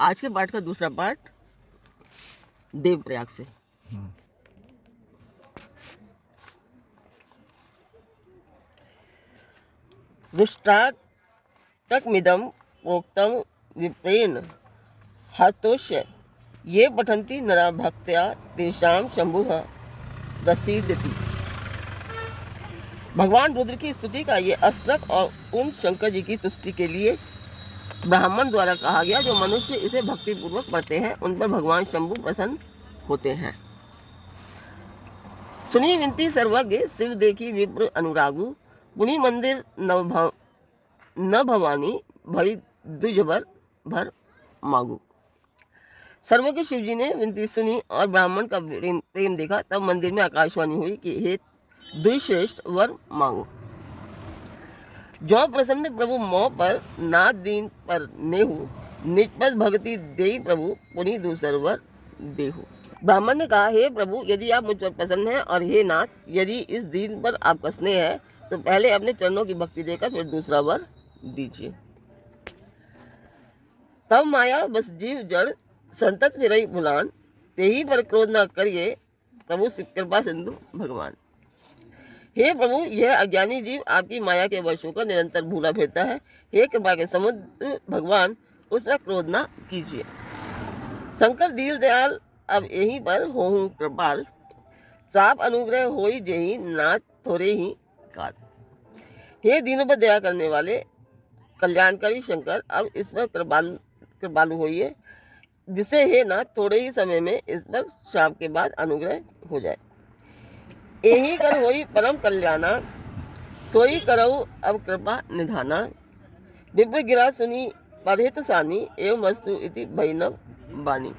आज के पाठ का दूसरा पाठ देवप्रयाग से। दुष्टाटकमिदं प्रोक्तं विप्रेण हतोष्य ये पठन्ति नरा भक्त्या तेषां शंभुः प्रसीदति। भगवान रुद्र की स्तुति का ये अष्टक और उन शंकर जी की तुष्टि के लिए ब्राह्मण द्वारा कहा गया जो मनुष्य इसे भक्ति पूर्वक पढ़ते हैं उन पर भगवान शंभु प्रसन्न होते हैं। सुनी विनती सर्वज्ञ शिव देखी विप्र अनुरागु पुनि मंदिर न भवानी भई द्विजभर भर मांगू। सर्वज्ञ शिव जी ने विनती सुनी और ब्राह्मण का प्रेम देखा, तब मंदिर में आकाशवाणी हुई कि हे द्विश्रेष्ठ वर मांगो। जो प्रसन्न प्रभु मोह पर नाथ दीन पर नेहु निजपद भक्ति देई प्रभु पुनि दूसर वर देहु। ब्राह्मण ने कहा, हे प्रभु यदि आप मुझ पर प्रसन्न हैं और हे नाथ यदि इस दीन पर आपका स्नेह है तो पहले अपने चरणों की भक्ति देकर फिर दूसरा वर दीजिए। तब माया बस जीव जड़ संतत विरही भुलान तेही पर क्रोध न करिए प्रभु कृपा सिंधु भगवान। हे प्रभु यह अज्ञानी जीव आपकी माया के वश होकर निरंतर भूला फिरता है। हे कृपा के समुद्र भगवान उस पर क्रोध न कीजिए। शंकर दीन दयाल अब यहीं पर होहूं कृपाल साप अनुग्रह होई जेहि नाथ थोड़े ही काल। हे दीनों पर दया करने वाले कल्याणकारी शंकर अब इस पर कृपालु होइए जिससे हे नाथ थोड़े ही समय में इस पर शाप के बाद अनुग्रह हो जाए। यही कर होई परम कल्याणा सोई करऊ अब कृपा निधाना। विप्र गिरा सुनी परहित सानी एवं वस्तु इति भैनव बानी।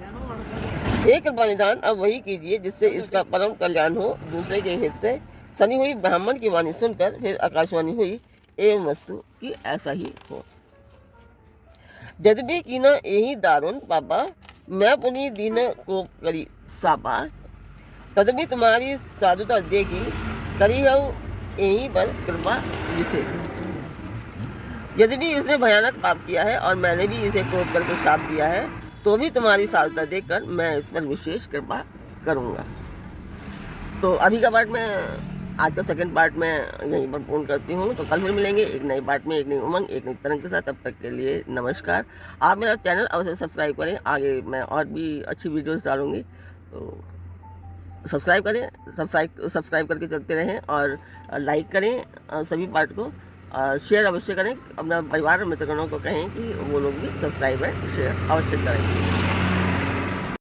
हे कृपा निधान अब वही कीजिए जिससे इसका परम कल्याण हो। दूसरे के हित से सनी हुई ब्राह्मण की वाणी सुनकर फिर आकाशवाणी हुई एवं वस्तु की ऐसा ही हो। यद्यपि की न यही दारुण पापा मैं पुनि दीन को करी सापा। तदपि तुम्हारी साधुता देखी करी है यहीं पर कृपा विशेष। यदि इसने भयानक पाप किया है और मैंने भी इसे क्रोध करके शाप दिया है तो भी तुम्हारी साधुता देखकर मैं इस पर विशेष कृपा करूँगा। तो अभी का पार्ट में आज का सेकंड पार्ट में यहीं पर पूर्ण करती हूँ। तो कल फिर मिलेंगे एक नए पार्ट में, एक नई उमंग, एक नई तरंग के साथ। तब तक के लिए नमस्कार। आप मेरा चैनल अवश्य सब्सक्राइब करें, आगे मैं और भी अच्छी वीडियोस डालूंगी तो सब्सक्राइब करें। सब्सक्राइब करके चलते रहें और लाइक करें सभी पार्ट को। शेयर अवश्य करें, अपना परिवार और मित्रगणों को कहें कि वो लोग भी सब्सक्राइब एंड शेयर अवश्य करें।